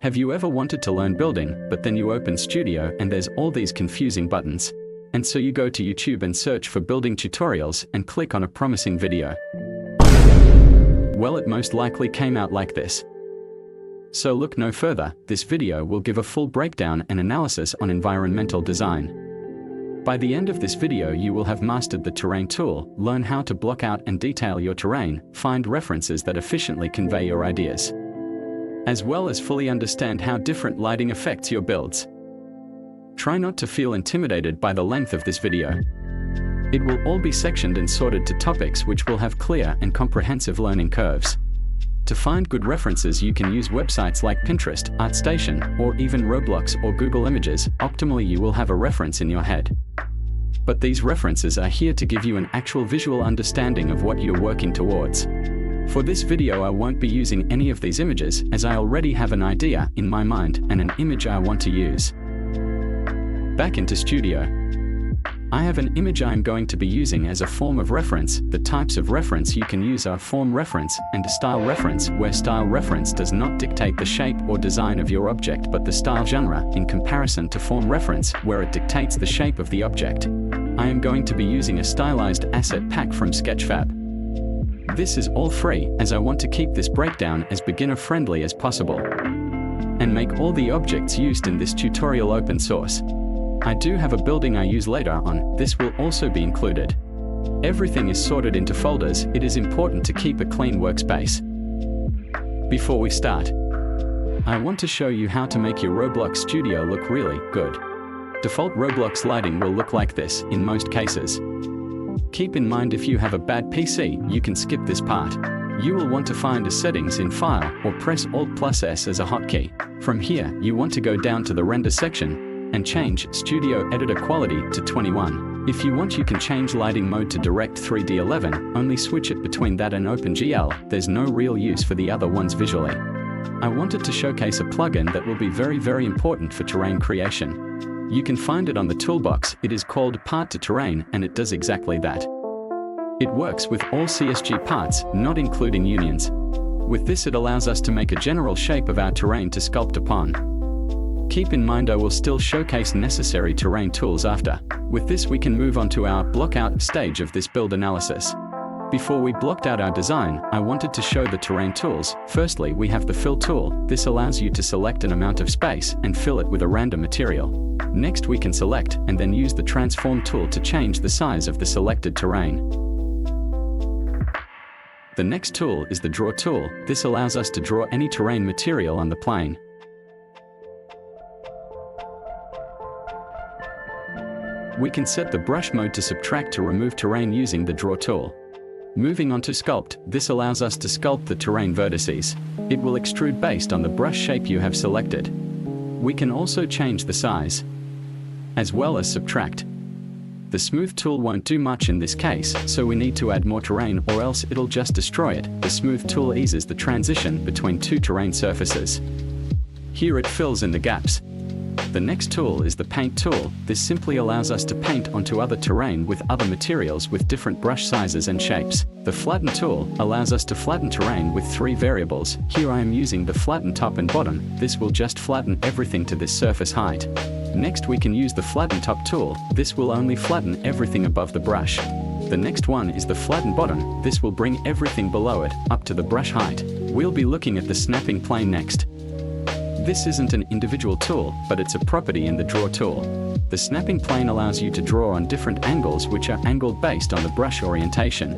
Have you ever wanted to learn building, but then you open Studio and there's all these confusing buttons? And so you go to YouTube and search for building tutorials and click on a promising video. Well, it most likely came out like this. So look no further, this video will give a full breakdown and analysis on environmental design. By the end of this video you will have mastered the terrain tool, learn how to block out and detail your terrain, find references that efficiently convey your ideas, as well as fully understand how different lighting affects your builds. Try not to feel intimidated by the length of this video. It will all be sectioned and sorted to topics which will have clear and comprehensive learning curves. To find good references you can use websites like Pinterest, ArtStation, or even Roblox or Google Images. Optimally you will have a reference in your head. But these references are here to give you an actual visual understanding of what you're working towards. For this video I won't be using any of these images, as I already have an idea in my mind and an image I want to use. Back into Studio. I have an image I'm going to be using as a form of reference. The types of reference you can use are form reference and style reference, where style reference does not dictate the shape or design of your object but the style genre, in comparison to form reference, where it dictates the shape of the object. I am going to be using a stylized asset pack from Sketchfab. This is all free, as I want to keep this breakdown as beginner-friendly as possible, and make all the objects used in this tutorial open source. I do have a building I use later on, this will also be included. Everything is sorted into folders. It is important to keep a clean workspace. Before we start, I want to show you how to make your Roblox Studio look really good. Default Roblox lighting will look like this in most cases. Keep in mind if you have a bad PC, you can skip this part. You will want to find a settings in File or press Alt+S as a hotkey. From here, you want to go down to the render section and change Studio Editor Quality to 21. If you want you can change lighting mode to Direct 3D 11, only switch it between that and OpenGL, there's no real use for the other ones visually. I wanted to showcase a plugin that will be very important for terrain creation. You can find it on the toolbox. It is called Part to Terrain and it does exactly that. It works with all CSG parts, not including unions. With this it allows us to make a general shape of our terrain to sculpt upon. Keep in mind I will still showcase necessary terrain tools after. With this we can move on to our blockout stage of this build analysis. Before we blocked out our design, I wanted to show the terrain tools. Firstly, we have the fill tool. This allows you to select an amount of space and fill it with a random material. Next we can select and then use the transform tool to change the size of the selected terrain. The next tool is the draw tool. This allows us to draw any terrain material on the plane. We can set the brush mode to subtract to remove terrain using the draw tool. Moving on to sculpt, this allows us to sculpt the terrain vertices. It will extrude based on the brush shape you have selected. We can also change the size, as well as subtract. The smooth tool won't do much in this case, so we need to add more terrain or else it'll just destroy it. The smooth tool eases the transition between two terrain surfaces. Here it fills in the gaps. The next tool is the paint tool. This simply allows us to paint onto other terrain with other materials with different brush sizes and shapes. The flatten tool allows us to flatten terrain with 3 variables. Here I am using the flatten top and bottom. This will just flatten everything to this surface height. Next we can use the flatten top tool. This will only flatten everything above the brush. The next one is the flatten bottom. This will bring everything below it up to the brush height. We'll be looking at the snapping plane next. This isn't an individual tool, but it's a property in the draw tool. The snapping plane allows you to draw on different angles which are angled based on the brush orientation,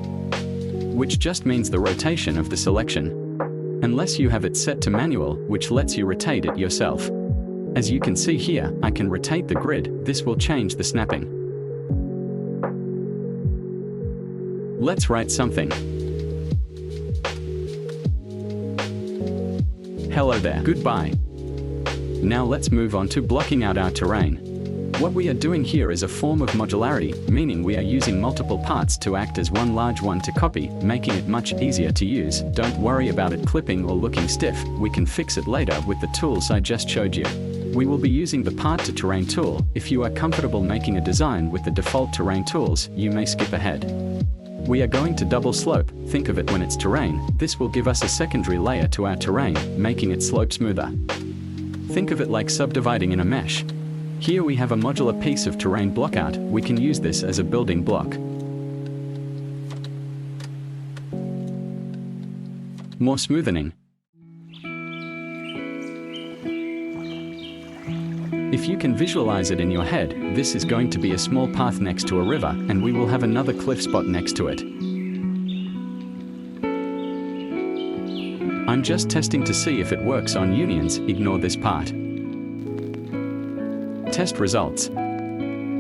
which just means the rotation of the selection, unless you have it set to manual, which lets you rotate it yourself. As you can see here, I can rotate the grid. This will change the snapping. Let's write something. Hello there. Goodbye. Now let's move on to blocking out our terrain. What we are doing here is a form of modularity, meaning we are using multiple parts to act as one large one to copy, making it much easier to use. Don't worry about it clipping or looking stiff. We can fix it later with the tools I just showed you. We will be using the Part to Terrain tool. If you are comfortable making a design with the default terrain tools, you may skip ahead. We are going to double slope. Think of it when it's terrain. This will give us a secondary layer to our terrain, making it slope smoother. Think of it like subdividing in a mesh. Here we have a modular piece of terrain blockout. We can use this as a building block. More smoothing. If you can visualize it in your head, this is going to be a small path next to a river, and we will have another cliff spot next to it. I'm just testing to see if it works on unions. Ignore this part. Test results.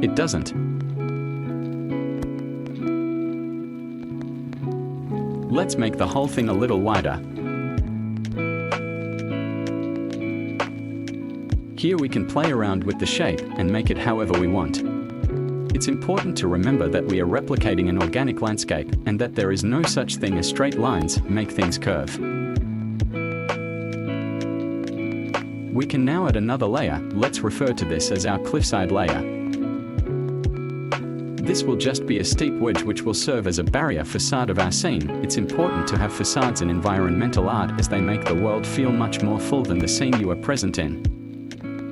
It doesn't. Let's make the whole thing a little wider. Here we can play around with the shape and make it however we want. It's important to remember that we are replicating an organic landscape and that there is no such thing as straight lines. Make things curve. We can now add another layer. Let's refer to this as our cliffside layer. This will just be a steep wedge which will serve as a barrier facade of our scene. It's important to have facades in environmental art as they make the world feel much more full than the scene you are present in.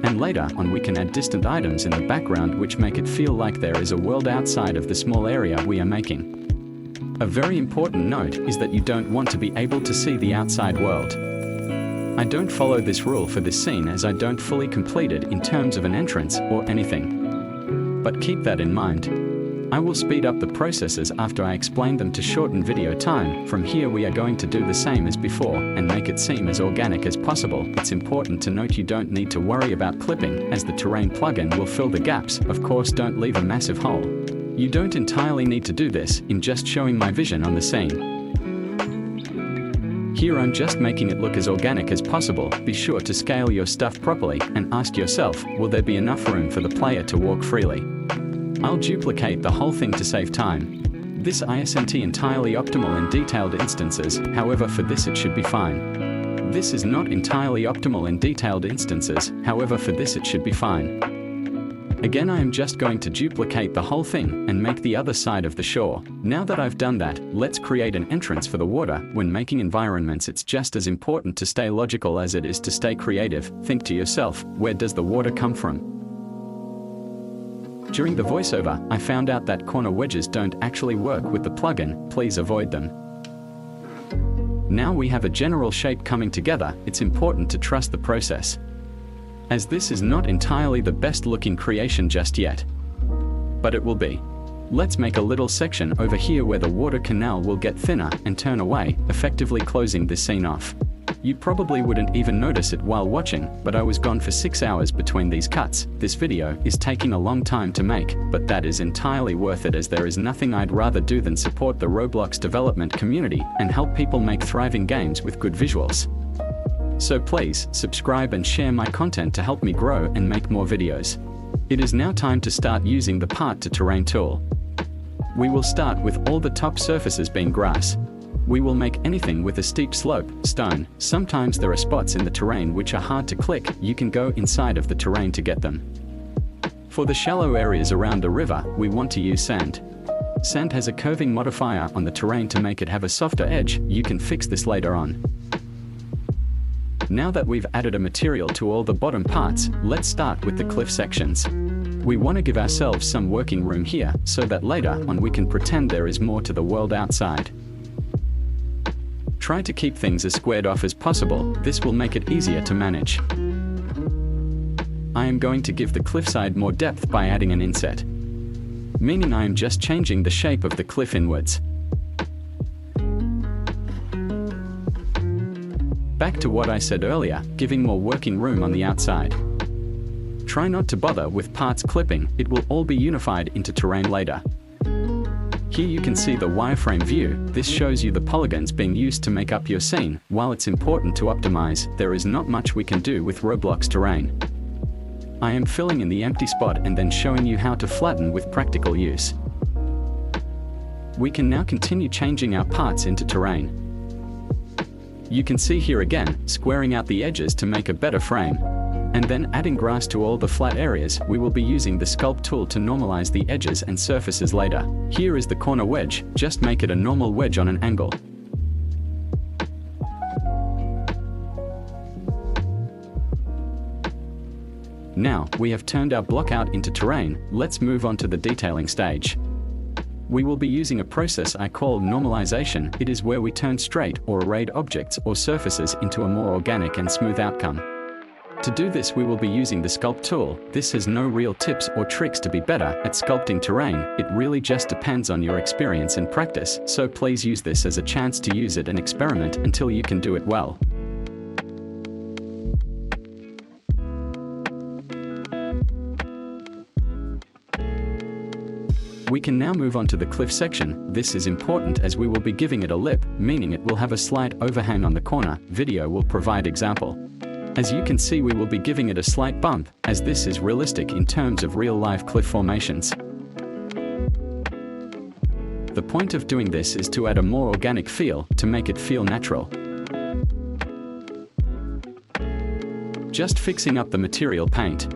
And later on we can add distant items in the background which make it feel like there is a world outside of the small area we are making. A very important note is that you don't want to be able to see the outside world. I don't follow this rule for this scene as I don't fully complete it in terms of an entrance or anything. But keep that in mind. I will speed up the processes after I explain them to shorten video time. From here we are going to do the same as before and make it seem as organic as possible. It's important to note you don't need to worry about clipping as the terrain plugin will fill the gaps. Of course, don't leave a massive hole. You don't entirely need to do this in just showing my vision on the scene. Here I'm just making it look as organic as possible. Be sure to scale your stuff properly and ask yourself, will there be enough room for the player to walk freely? I'll duplicate the whole thing to save time. This isn't entirely optimal in detailed instances, however for this it should be fine. This is not entirely optimal in detailed instances, however for this it should be fine. Again, I am just going to duplicate the whole thing and make the other side of the shore. Now that I've done that, let's create an entrance for the water. When making environments, it's just as important to stay logical as it is to stay creative. Think to yourself, where does the water come from? During the voiceover, I found out that corner wedges don't actually work with the plugin. Please avoid them. Now we have a general shape coming together. It's important to trust the process, as this is not entirely the best looking creation just yet, but it will be. Let's make a little section over here where the water canal will get thinner and turn away, effectively closing this scene off. You probably wouldn't even notice it while watching, but I was gone for 6 hours between these cuts. This video is taking a long time to make, but that is entirely worth it as there is nothing I'd rather do than support the Roblox development community and help people make thriving games with good visuals. So please, subscribe and share my content to help me grow and make more videos. It is now time to start using the Part to Terrain tool. We will start with all the top surfaces being grass. We will make anything with a steep slope, stone. Sometimes there are spots in the terrain which are hard to click. You can go inside of the terrain to get them. For the shallow areas around the river, we want to use sand. Sand has a curving modifier on the terrain to make it have a softer edge. You can fix this later on. Now that we've added a material to all the bottom parts, let's start with the cliff sections. We want to give ourselves some working room here so that later on we can pretend there is more to the world outside. Try to keep things as squared off as possible. This will make it easier to manage. I am going to give the cliffside more depth by adding an inset, meaning I am just changing the shape of the cliff inwards. Back to what I said earlier, giving more working room on the outside. Try not to bother with parts clipping, it will all be unified into terrain later. Here you can see the wireframe view. This shows you the polygons being used to make up your scene. While it's important to optimize, there is not much we can do with Roblox terrain. I am filling in the empty spot and then showing you how to flatten with practical use. We can now continue changing our parts into terrain. You can see here again, squaring out the edges to make a better frame, and then adding grass to all the flat areas. We will be using the sculpt tool to normalize the edges and surfaces later. Here is the corner wedge, just make it a normal wedge on an angle. Now, we have turned our blockout into terrain, let's move on to the detailing stage. We will be using a process I call normalization. It is where we turn straight or arrayed objects or surfaces into a more organic and smooth outcome. To do this, we will be using the sculpt tool. This has no real tips or tricks to be better at sculpting terrain. It really just depends on your experience and practice, so please use this as a chance to use it and experiment until you can do it well. We can now move on to the cliff section. This is important as we will be giving it a lip, meaning it will have a slight overhang on the corner. Video will provide example. As you can see, we will be giving it a slight bump, as this is realistic in terms of real-life cliff formations. The point of doing this is to add a more organic feel, to make it feel natural. Just fixing up the material paint.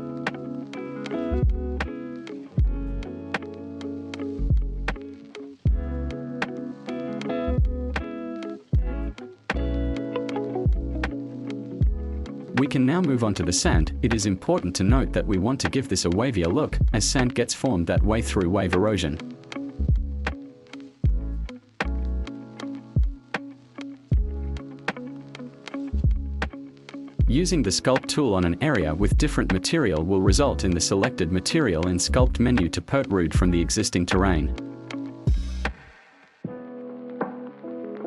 We can now move on to the sand. It is important to note that we want to give this a wavier look, as sand gets formed that way through wave erosion. Using the sculpt tool on an area with different material will result in the selected material in sculpt menu to protrude from the existing terrain.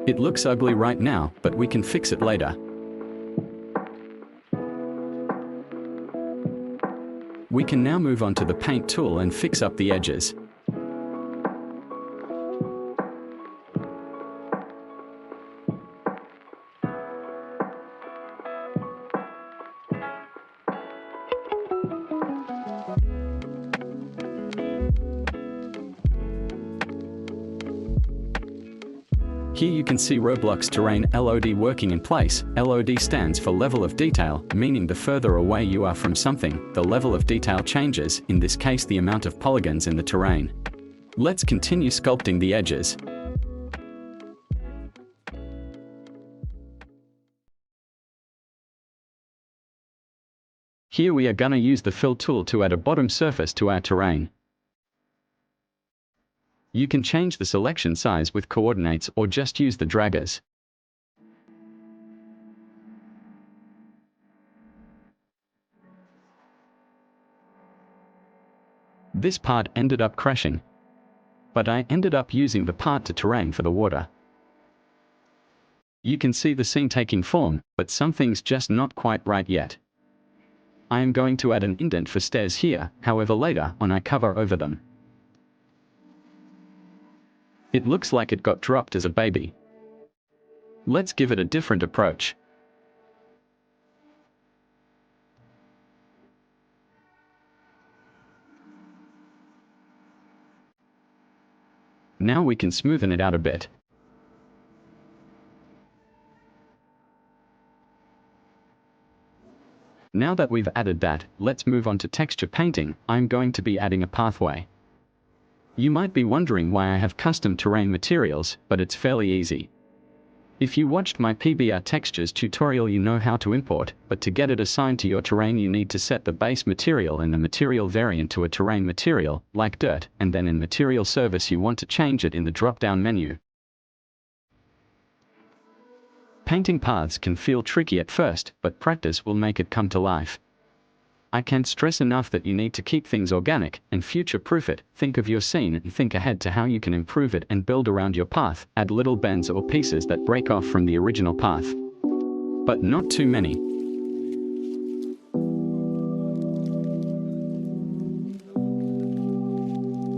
It looks ugly right now, but we can fix it later. We can now move on to the paint tool and fix up the edges. Here you can see Roblox terrain LOD working in place. LOD stands for level of detail, meaning the further away you are from something, the level of detail changes, in this case the amount of polygons in the terrain. Let's continue sculpting the edges. Here we are gonna use the fill tool to add a bottom surface to our terrain. You can change the selection size with coordinates or just use the draggers. This part ended up crashing, but I ended up using the part to terrain for the water. You can see the scene taking form, but something's just not quite right yet. I am going to add an indent for stairs here, however later on I cover over them. It looks like it got dropped as a baby. Let's give it a different approach. Now we can smoothen it out a bit. Now that we've added that, let's move on to texture painting. I'm going to be adding a pathway. You might be wondering why I have custom terrain materials, but it's fairly easy. If you watched my PBR textures tutorial, you know how to import, but to get it assigned to your terrain you need to set the base material and the material variant to a terrain material, like dirt, and then in material service you want to change it in the drop-down menu. Painting paths can feel tricky at first, but practice will make it come to life. I can't stress enough that you need to keep things organic and future-proof it. Think of your scene and think ahead to how you can improve it and build around your path. Add little bends or pieces that break off from the original path, but not too many.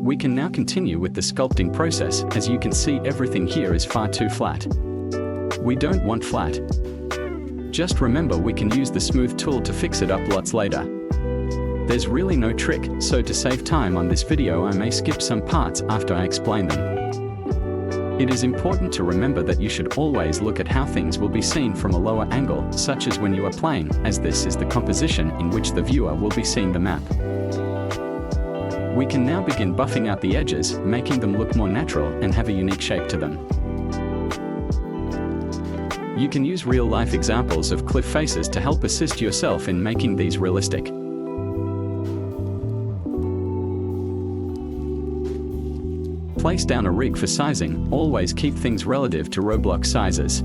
We can now continue with the sculpting process. As you can see, everything here is far too flat. We don't want flat. Just remember, we can use the smooth tool to fix it up lots later. There's really no trick, so to save time on this video I may skip some parts after I explain them. It is important to remember that you should always look at how things will be seen from a lower angle, such as when you are playing, as this is the composition in which the viewer will be seeing the map. We can now begin buffing out the edges, making them look more natural and have a unique shape to them. You can use real-life examples of cliff faces to help assist yourself in making these realistic. Place down a rig for sizing. Always keep things relative to Roblox sizes.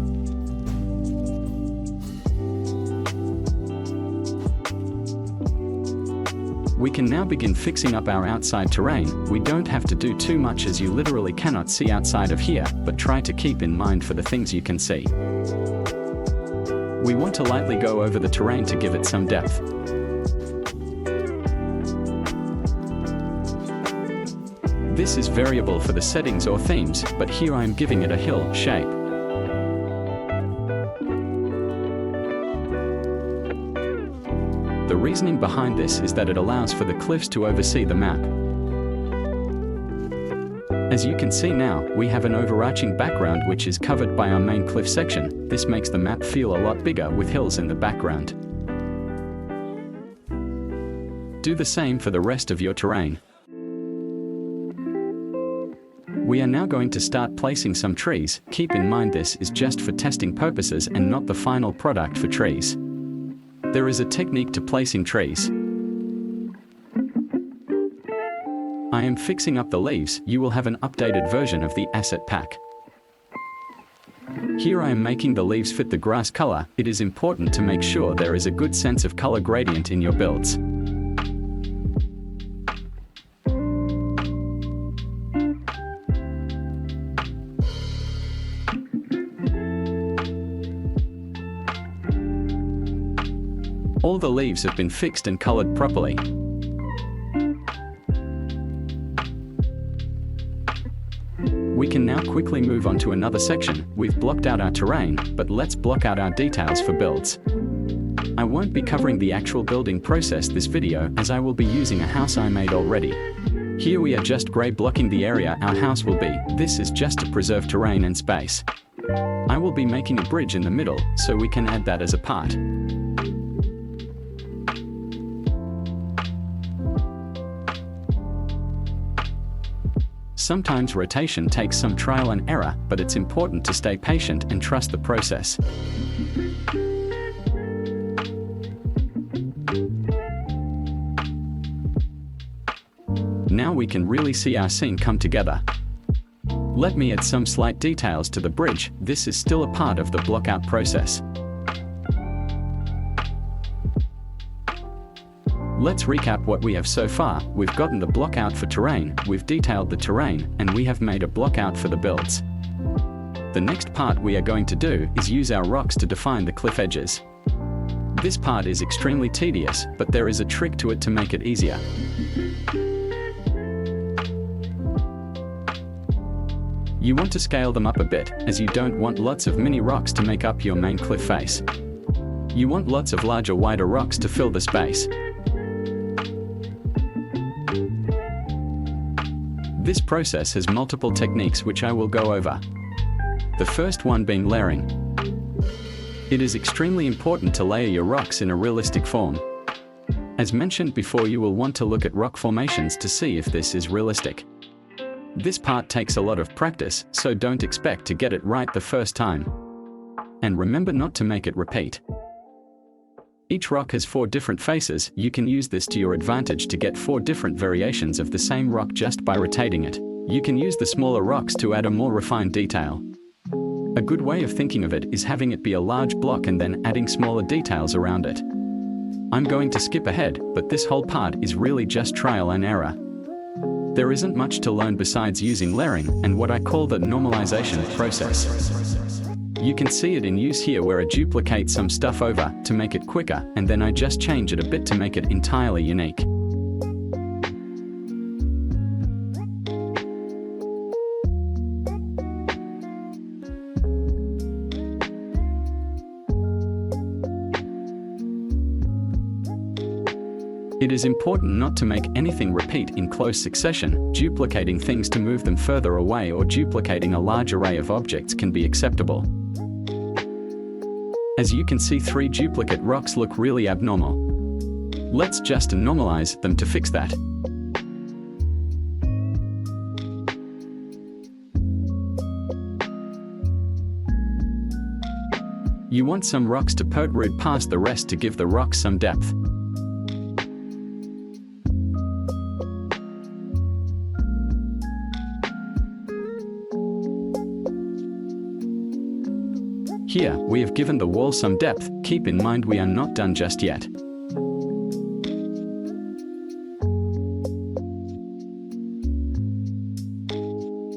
We can now begin fixing up our outside terrain. We don't have to do too much as you literally cannot see outside of here, but try to keep in mind for the things you can see. We want to lightly go over the terrain to give it some depth. This is variable for the settings or themes, but here I am giving it a hill shape. The reasoning behind this is that it allows for the cliffs to oversee the map. As you can see now, we have an overarching background which is covered by our main cliff section. This makes the map feel a lot bigger with hills in the background. Do the same for the rest of your terrain. We are now going to start placing some trees. Keep in mind this is just for testing purposes and not the final product for trees. There is a technique to placing trees. I am fixing up the leaves. You will have an updated version of the asset pack. Here I am making the leaves fit the grass color. It is important to make sure there is a good sense of color gradient in your builds. All the leaves have been fixed and colored properly. We can now quickly move on to another section. We've blocked out our terrain, but let's block out our details for builds. I won't be covering the actual building process this video as I will be using a house I made already. Here we are just gray blocking the area our house will be. This is just to preserve terrain and space. I will be making a bridge in the middle, so we can add that as a part. Sometimes rotation takes some trial and error, but it's important to stay patient and trust the process. Now we can really see our scene come together. Let me add some slight details to the bridge. This is still a part of the blockout process. Let's recap what we have so far. We've gotten the blockout for terrain, we've detailed the terrain, and we have made a blockout for the builds. The next part we are going to do is use our rocks to define the cliff edges. This part is extremely tedious, but there is a trick to it to make it easier. You want to scale them up a bit, as you don't want lots of mini rocks to make up your main cliff face. You want lots of larger, wider rocks to fill the space. This process has multiple techniques which I will go over. The first one being layering. It is extremely important to layer your rocks in a realistic form. As mentioned before, you will want to look at rock formations to see if this is realistic. This part takes a lot of practice, so don't expect to get it right the first time. And remember not to make it repeat. Each rock has 4 different faces. You can use this to your advantage to get 4 different variations of the same rock just by rotating it. You can use the smaller rocks to add a more refined detail. A good way of thinking of it is having it be a large block and then adding smaller details around it. I'm going to skip ahead, but this whole part is really just trial and error. There isn't much to learn besides using layering and what I call the normalization process. You can see it in use here where I duplicate some stuff over to make it quicker, and then I just change it a bit to make it entirely unique. It is important not to make anything repeat in close succession. Duplicating things to move them further away or duplicating a large array of objects can be acceptable. As you can see, 3 duplicate rocks look really abnormal. Let's just normalize them to fix that. You want some rocks to protrude past the rest to give the rocks some depth. Here, we have given the wall some depth. Keep in mind we are not done just yet.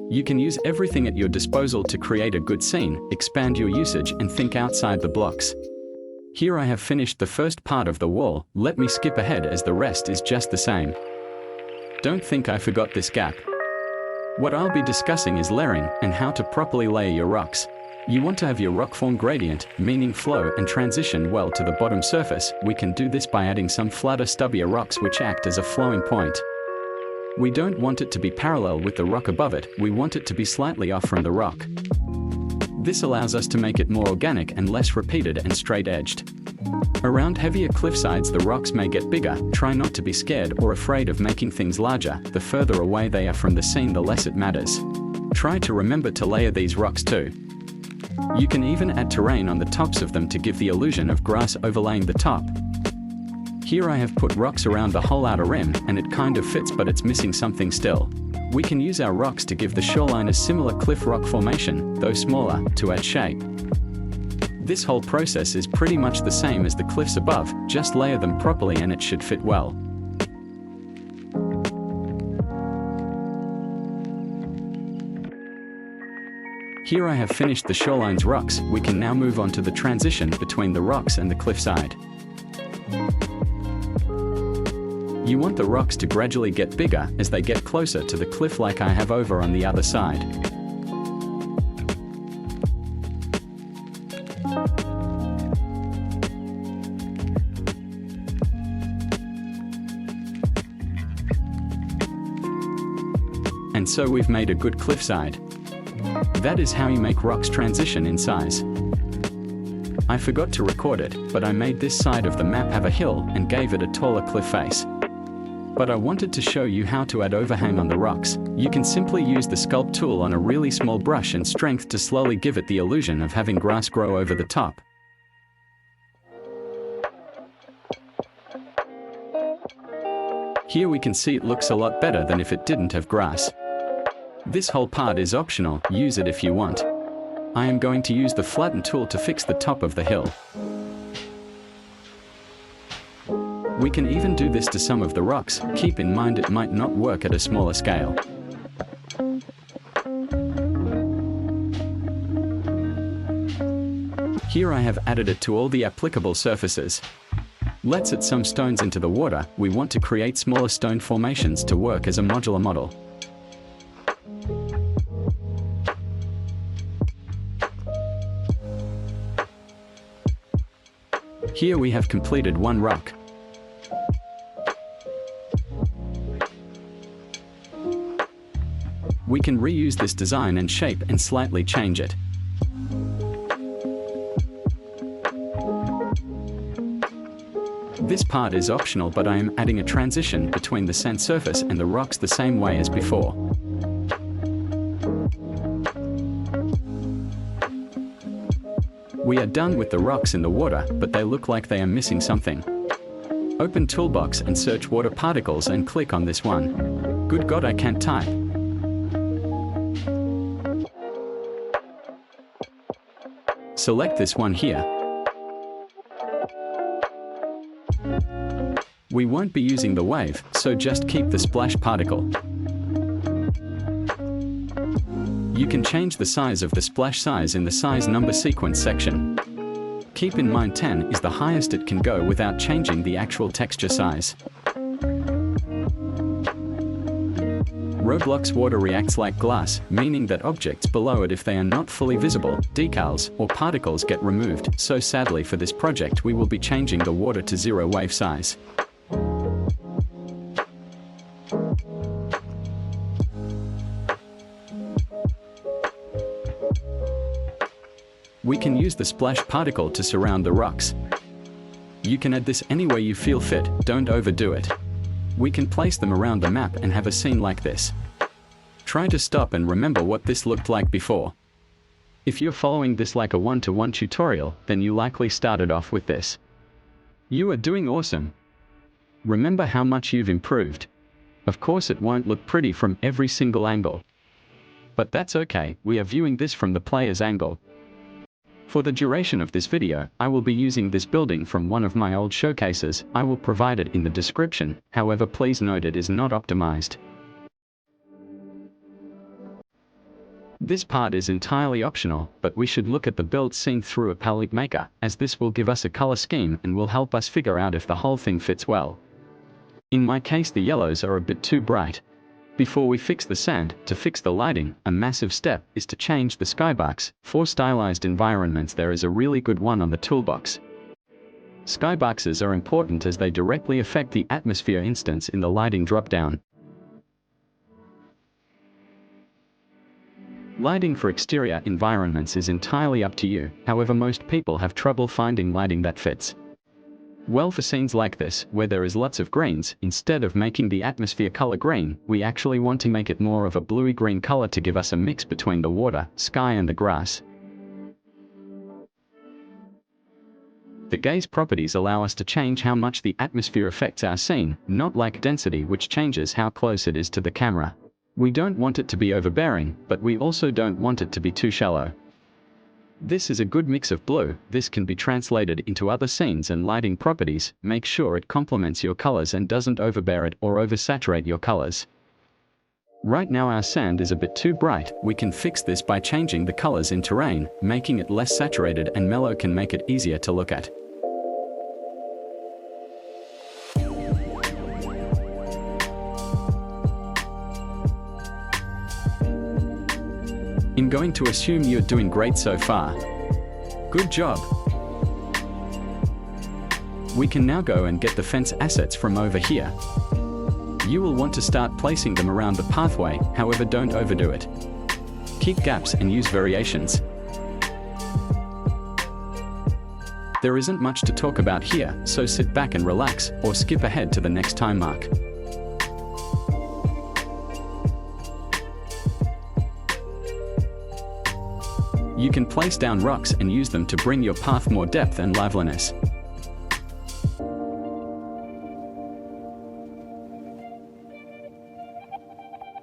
You can use everything at your disposal to create a good scene, expand your usage, and think outside the blocks. Here I have finished the first part of the wall. Let me skip ahead as the rest is just the same. Don't think I forgot this gap. What I'll be discussing is layering and how to properly layer your rocks. You want to have your rock form gradient, meaning flow and transition well to the bottom surface. We can do this by adding some flatter, stubbier rocks which act as a flowing point. We don't want it to be parallel with the rock above it, we want it to be slightly off from the rock. This allows us to make it more organic and less repeated and straight-edged. Around heavier cliff sides the rocks may get bigger. Try not to be scared or afraid of making things larger. The further away they are from the scene the less it matters. Try to remember to layer these rocks too. You can even add terrain on the tops of them to give the illusion of grass overlaying the top. Here I have put rocks around the whole outer rim, and it kind of fits, but it's missing something still. We can use our rocks to give the shoreline a similar cliff rock formation, though smaller, to add shape. This whole process is pretty much the same as the cliffs above, just layer them properly and it should fit well. Here I have finished the shoreline's rocks. We can now move on to the transition between the rocks and the cliffside. You want the rocks to gradually get bigger as they get closer to the cliff, like I have over on the other side. And so we've made a good cliffside. That is how you make rocks transition in size. I forgot to record it, but I made this side of the map have a hill and gave it a taller cliff face. But I wanted to show you how to add overhang on the rocks. You can simply use the sculpt tool on a really small brush and strength to slowly give it the illusion of having grass grow over the top. Here we can see it looks a lot better than if it didn't have grass. This whole part is optional, use it if you want. I am going to use the flatten tool to fix the top of the hill. We can even do this to some of the rocks. Keep in mind it might not work at a smaller scale. Here I have added it to all the applicable surfaces. Let's add some stones into the water. We want to create smaller stone formations to work as a modular model. Here we have completed one rock. We can reuse this design and shape and slightly change it. This part is optional, but I am adding a transition between the sand surface and the rocks the same way as before. We are done with the rocks in the water, but they look like they are missing something. Open Toolbox and search water particles and click on this one. Good God, I can't type. Select this one here. We won't be using the wave, so just keep the splash particle. You can change the size of the splash size in the size number sequence section. Keep in mind 10 is the highest it can go without changing the actual texture size. Roblox water reacts like glass, meaning that objects below it, if they are not fully visible, decals, or particles get removed, so sadly for this project we will be changing the water to 0 wave size. We can use the splash particle to surround the rocks. You can add this any way you feel fit, don't overdo it. We can place them around the map and have a scene like this. Try to stop and remember what this looked like before. If you're following this like a one-to-one tutorial, then you likely started off with this. You are doing awesome. Remember how much you've improved. Of course it won't look pretty from every single angle. But that's okay, we are viewing this from the player's angle. For the duration of this video, I will be using this building from one of my old showcases. I will provide it in the description, however please note it is not optimized. This part is entirely optional, but we should look at the build seen through a palette maker, as this will give us a color scheme and will help us figure out if the whole thing fits well. In my case the yellows are a bit too bright. Before we fix the sand, to fix the lighting, a massive step is to change the skybox. For stylized environments there is a really good one on the toolbox. Skyboxes are important as they directly affect the atmosphere instance in the lighting dropdown. Lighting for exterior environments is entirely up to you, however most people have trouble finding lighting that fits. Well, for scenes like this, where there is lots of greens, instead of making the atmosphere color green, we actually want to make it more of a bluey-green color to give us a mix between the water, sky and the grass. The gaze properties allow us to change how much the atmosphere affects our scene, not like density which changes how close it is to the camera. We don't want it to be overbearing, but we also don't want it to be too shallow. This is a good mix of blue. This can be translated into other scenes and lighting properties. Make sure it complements your colors and doesn't overbear it or oversaturate your colors. Right now our sand is a bit too bright. We can fix this by changing the colors in terrain, making it less saturated and mellow can make it easier to look at. I'm going to assume you're doing great so far. Good job. We can now go and get the fence assets from over here. You will want to start placing them around the pathway, however don't overdo it. Keep gaps and use variations. There isn't much to talk about here, so sit back and relax, or skip ahead to the next time mark. You can place down rocks and use them to bring your path more depth and liveliness.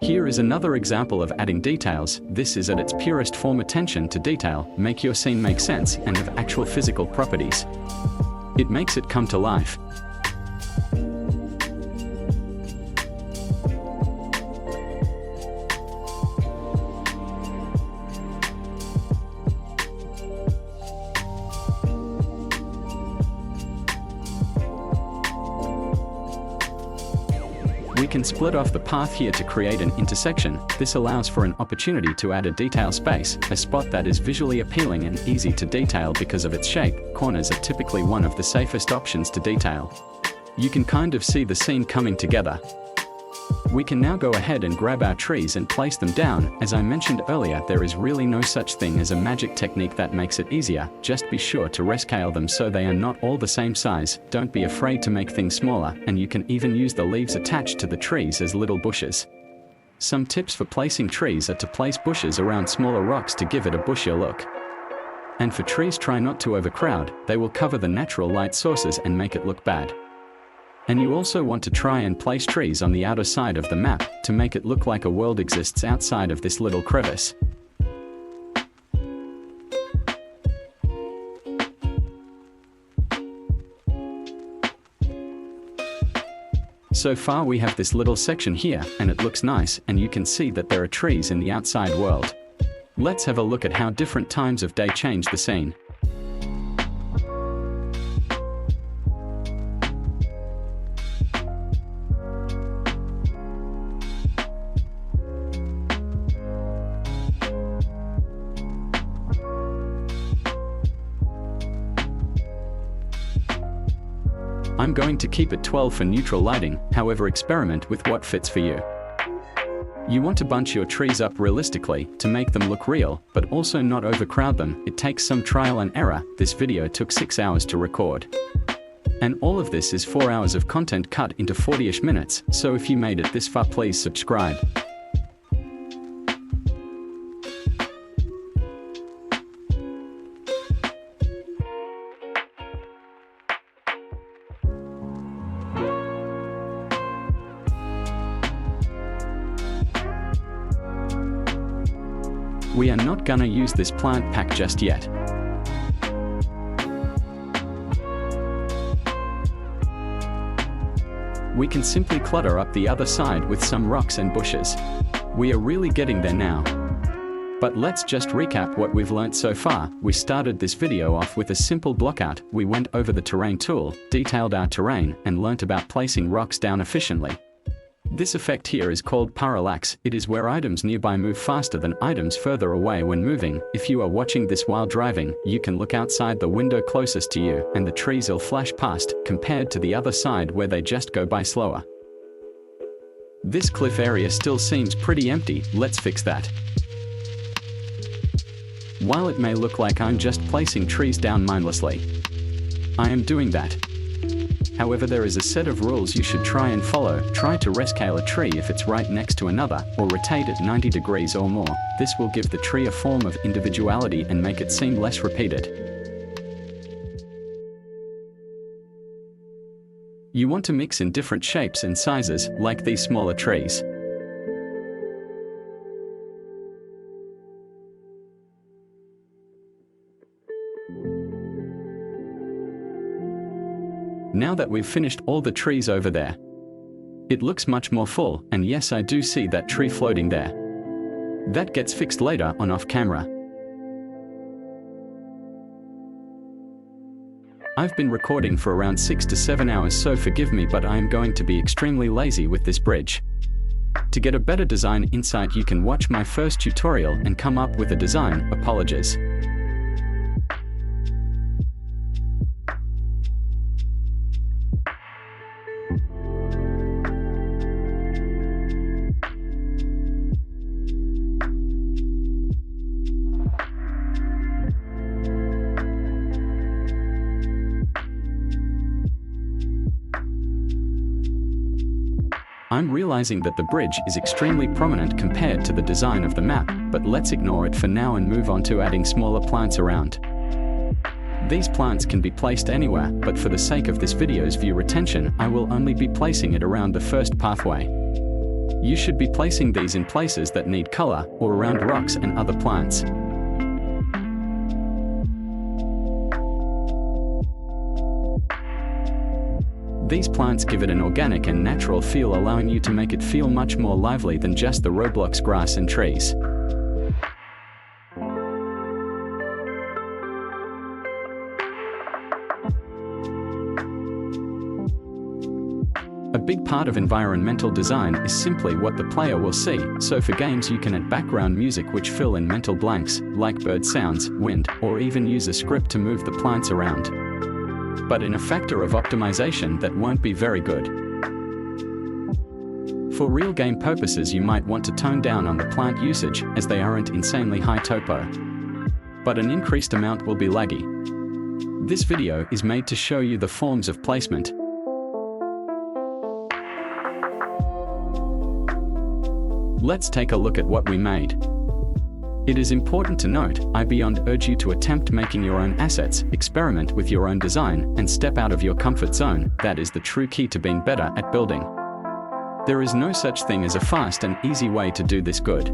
Here is another example of adding details. This is at its purest form: attention to detail. Make your scene make sense and have actual physical properties. It makes it come to life. We can split off the path here to create an intersection. This allows for an opportunity to add a detail space, a spot that is visually appealing and easy to detail because of its shape. Corners are typically one of the safest options to detail. You can kind of see the scene coming together. We can now go ahead and grab our trees and place them down. As I mentioned earlier, there is really no such thing as a magic technique that makes it easier. Just be sure to rescale them so they are not all the same size. Don't be afraid to make things smaller, and you can even use the leaves attached to the trees as little bushes. Some tips for placing trees are to place bushes around smaller rocks to give it a bushier look. And for trees, try not to overcrowd. They will cover the natural light sources and make it look bad. And you also want to try and place trees on the outer side of the map to make it look like a world exists outside of this little crevice. So far we have this little section here, and it looks nice, and you can see that there are trees in the outside world. Let's have a look at how different times of day change the scene. I'm going to keep it 12 for neutral lighting, however experiment with what fits for you. You want to bunch your trees up realistically to make them look real, but also not overcrowd them. It takes some trial and error. This video took 6 hours to record. And all of this is 4 hours of content cut into 40-ish minutes, so if you made it this far, please subscribe. We are not gonna use this plant pack just yet. We can simply clutter up the other side with some rocks and bushes. We are really getting there now. But let's just recap what we've learnt so far. We started this video off with a simple blockout. We went over the terrain tool, detailed our terrain, and learnt about placing rocks down efficiently. This effect here is called parallax. It is where items nearby move faster than items further away when moving. If you are watching this while driving, you can look outside the window closest to you, and the trees will flash past, compared to the other side where they just go by slower. This cliff area still seems pretty empty. Let's fix that. While it may look like I'm just placing trees down mindlessly, I am doing that. However, there is a set of rules you should try and follow. Try to rescale a tree if it's right next to another, or rotate it 90 degrees or more. This will give the tree a form of individuality and make it seem less repeated. You want to mix in different shapes and sizes, like these smaller trees. Now that we've finished all the trees over there, it looks much more full, and yes, I do see that tree floating there. That gets fixed later on off camera. I've been recording for around 6 to 7 hours, so forgive me, but I am going to be extremely lazy with this bridge. To get a better design insight, you can watch my first tutorial and come up with a design. Apologies. I'm realizing that the bridge is extremely prominent compared to the design of the map, but let's ignore it for now and move on to adding smaller plants around. These plants can be placed anywhere, but for the sake of this video's view retention, I will only be placing it around the first pathway. You should be placing these in places that need color, or around rocks and other plants. These plants give it an organic and natural feel, allowing you to make it feel much more lively than just the Roblox grass and trees. A big part of environmental design is simply what the player will see, so for games you can add background music which fill in mental blanks, like bird sounds, wind, or even use a script to move the plants around. But in a factor of optimization that won't be very good. For real game purposes, you might want to tone down on the plant usage, as they aren't insanely high topo. But an increased amount will be laggy. This video is made to show you the forms of placement. Let's take a look at what we made. It is important to note, I beyond urge you to attempt making your own assets, experiment with your own design, and step out of your comfort zone. That is the true key to being better at building. There is no such thing as a fast and easy way to do this good.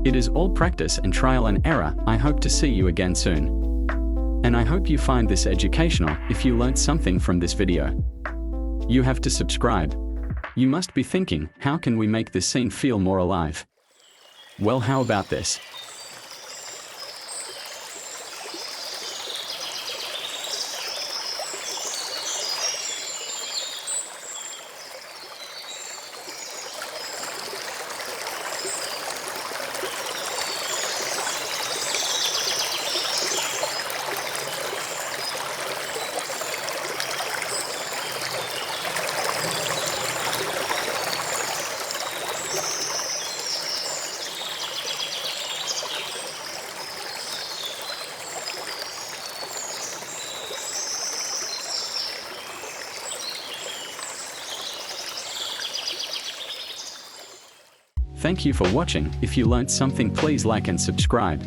It is all practice and trial and error. I hope to see you again soon. And I hope you find this educational. If you learnt something from this video, you have to subscribe. You must be thinking, how can we make this scene feel more alive? Well, how about this? Thank you for watching. If you learnt something, please like and subscribe.